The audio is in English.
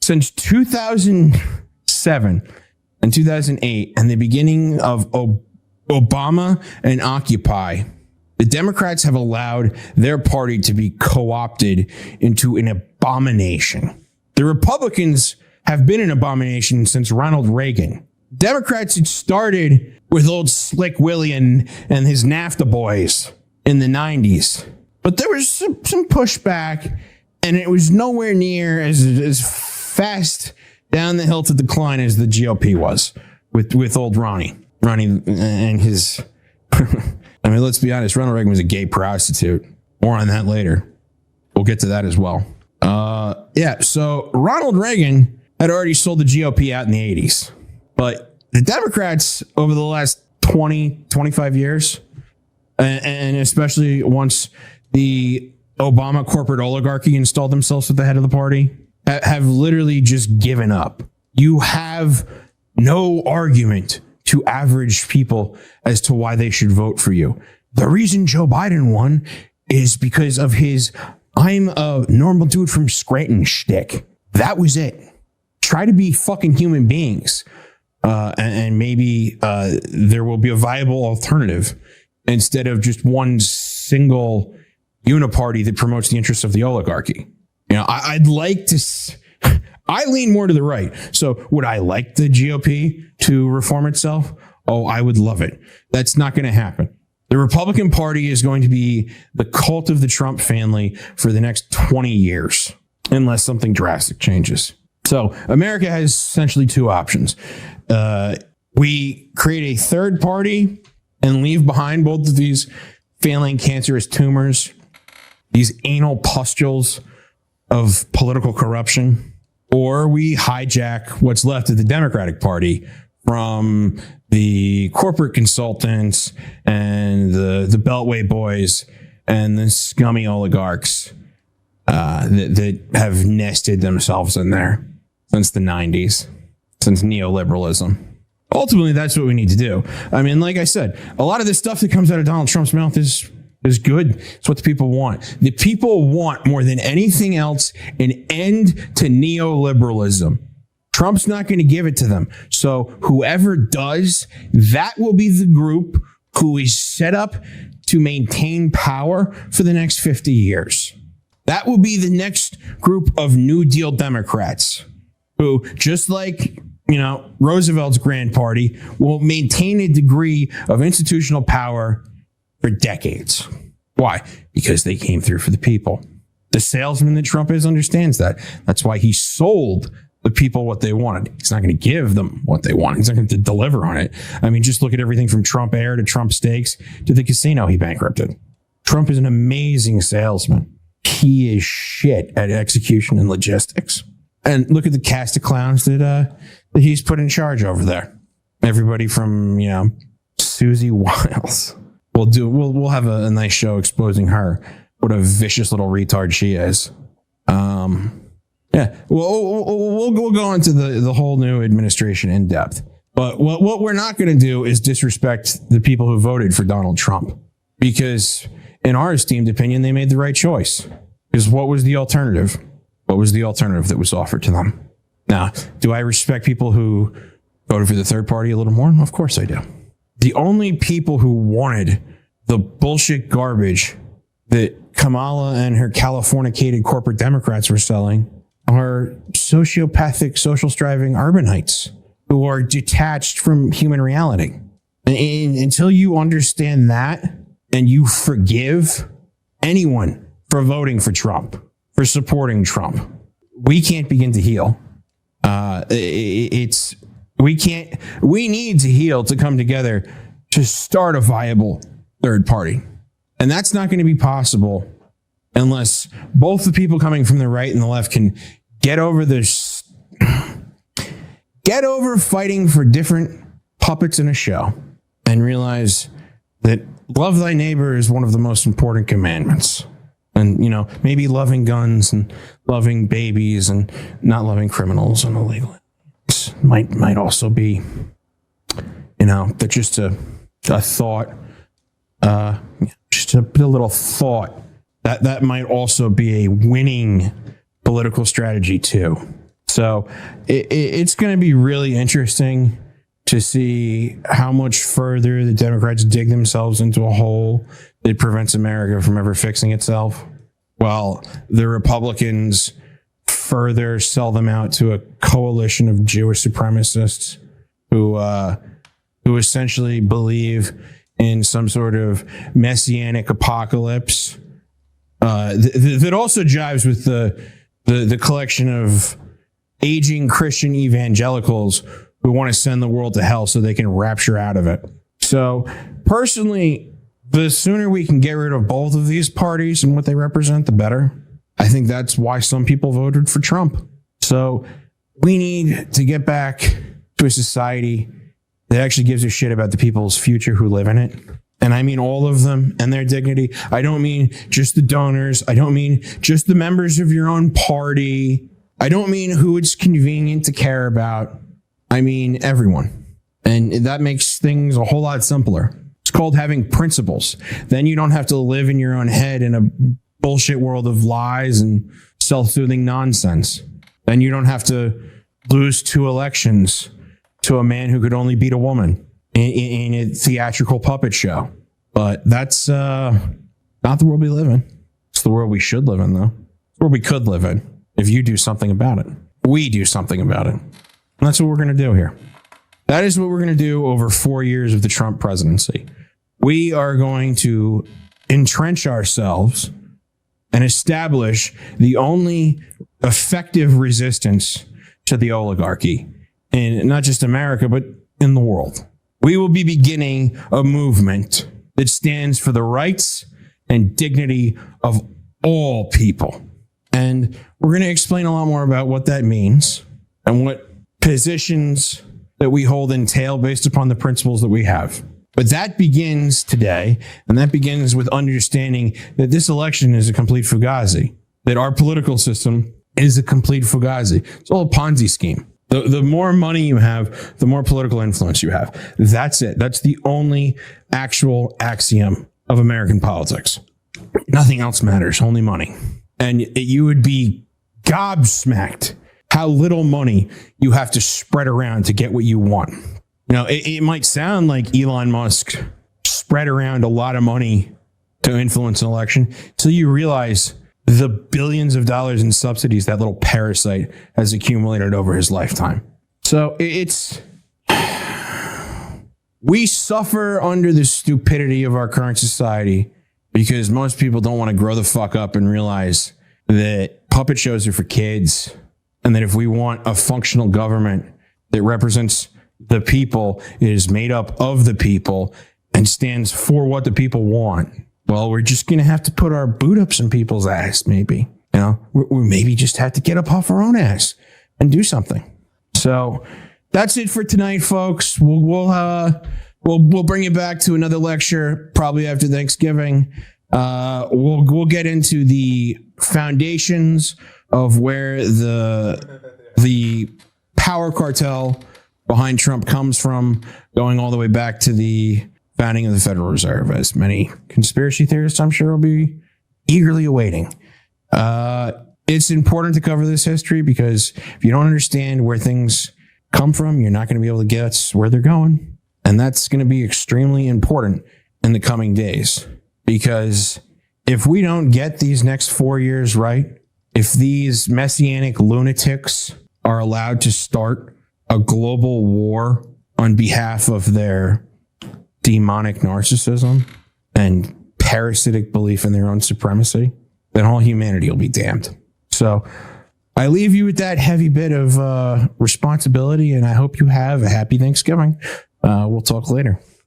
Since 2007 and 2008 and the beginning of Obama and Occupy, the Democrats have allowed their party to be co-opted into an abomination. The Republicans have been an abomination since Ronald Reagan. Democrats had started with old Slick Willie and his NAFTA boys in the 90s. But there was some pushback, and it was nowhere near as fast down the hill to decline as the GOP was with old Ronnie. Ronnie and his... I mean, let's be honest, Ronald Reagan was a gay prostitute. More on that later. We'll get to that as well. So Ronald Reagan had already sold the GOP out in the 80s. But the Democrats over the last 20, 25 years, and especially once the Obama corporate oligarchy installed themselves at the head of the party, have literally just given up. You have no argument to average people as to why they should vote for you. The reason Joe Biden won is because of his "I'm a normal dude from Scranton" shtick. That was it. Try to be fucking human beings. And maybe there will be a viable alternative instead of just one single uniparty that promotes the interests of the oligarchy. You know, I'd like to... I lean more to the right. So would I like the GOP to reform itself? Oh, I would love it. That's not going to happen. The Republican Party is going to be the cult of the Trump family for the next 20 years, unless something drastic changes. So America has essentially two options. We create a third party and leave behind both of these failing cancerous tumors, these anal pustules of political corruption. Or we hijack what's left of the Democratic Party from the corporate consultants and the Beltway boys and the scummy oligarchs that have nested themselves in there since the 90s, since neoliberalism. Ultimately, that's what we need to do. I mean, like I said, a lot of this stuff that comes out of Donald Trump's mouth is good. It's what the people want. The people want more than anything else an end to neoliberalism. Trump's not going to give it to them. So whoever does, that will be the group who is set up to maintain power for the next 50 years. That will be the next group of New Deal Democrats who, just like, you know, Roosevelt's Grand Party, will maintain a degree of institutional power for decades. Why? Because they came through for the people. The salesman that Trump is understands that. That's why he sold the people what they wanted. He's not going to give them what they want. He's not going to deliver on it. I mean, just look at everything from Trump Air to Trump Steaks to the casino he bankrupted. Trump is an amazing salesman. He is shit at execution and logistics. And look at the cast of clowns that he's put in charge over there. Everybody from, you know, Susie Wiles. We'll have a nice show exposing her. What a vicious little retard she is. Yeah. We'll go into the whole new administration in depth. But what we're not going to do is disrespect the people who voted for Donald Trump, because in our esteemed opinion, they made the right choice. Because what was the alternative? What was the alternative that was offered to them? Now, do I respect people who voted for the third party a little more? Of course I do. The only people who wanted the bullshit garbage that Kamala and her Californicated corporate Democrats were selling are sociopathic, social striving urbanites who are detached from human reality. And until you understand that and you forgive anyone for voting for Trump, for supporting Trump, we can't begin to heal. We need to heal to come together to start a viable third party. And that's not going to be possible unless both the people coming from the right and the left can get over fighting for different puppets in a show and realize that love thy neighbor is one of the most important commandments. And, you know, maybe loving guns and loving babies and not loving criminals and illegal might also be, you know, that just a thought, just a little thought that might also be a winning political strategy too. So it's going to be really interesting to see how much further the Democrats dig themselves into a hole that prevents America from ever fixing itself, while the Republicans further sell them out to a coalition of Jewish supremacists who essentially believe in some sort of messianic apocalypse that also jives with the collection of aging Christian evangelicals who want to send the world to hell so they can rapture out of it. So personally, the sooner we can get rid of both of these parties and what they represent, the better. I think that's why some people voted for Trump. So we need to get back to a society that actually gives a shit about the people's future who live in it. And I mean all of them and their dignity. I don't mean just the donors. I don't mean just the members of your own party. I don't mean who it's convenient to care about. I mean everyone. And that makes things a whole lot simpler. It's called having principles. Then you don't have to live in your own head in a bullshit world of lies and self-soothing nonsense. Then you don't have to lose 2 elections to a man who could only beat a woman in a theatrical puppet show. But that's not the world we live in. It's the world we should live in, though. It's the world we could live in if you do something about it. We do something about it. And that's what we're going to do here. That is what we're going to do over 4 years of the Trump presidency. We are going to entrench ourselves and establish the only effective resistance to the oligarchy in not just America, but in the world. We will be beginning a movement that stands for the rights and dignity of all people. And we're going to explain a lot more about what that means and what positions that we hold entail based upon the principles that we have. But that begins today, and that begins with understanding that this election is a complete fugazi, that our political system is a complete fugazi. It's all a Ponzi scheme. The more money you have, the more political influence you have. That's it. That's the only actual axiom of American politics. Nothing else matters, only money. And you would be gobsmacked how little money you have to spread around to get what you want. You know, it might sound like Elon Musk spread around a lot of money to influence an election until you realize the billions of dollars in subsidies that little parasite has accumulated over his lifetime. So we suffer under the stupidity of our current society because most people don't want to grow the fuck up and realize that puppet shows are for kids. And that if we want a functional government that represents the people, is made up of the people, and stands for what the people want, well, we're just going to have to put our boot up some people's ass, maybe. You know, we maybe just have to get up off our own ass and do something. So that's it for tonight, folks. We'll bring you back to another lecture probably after Thanksgiving. We'll get into the foundations of where the power cartel behind Trump comes from, going all the way back to the founding of the Federal Reserve, as many conspiracy theorists, I'm sure, will be eagerly awaiting. It's important to cover this history because if you don't understand where things come from, you're not going to be able to guess where they're going. And that's going to be extremely important in the coming days. Because if we don't get these next 4 years right, if these messianic lunatics are allowed to start a global war on behalf of their demonic narcissism and parasitic belief in their own supremacy, then all humanity will be damned. So I leave you with that heavy bit of responsibility, and I hope you have a happy Thanksgiving. We'll talk later.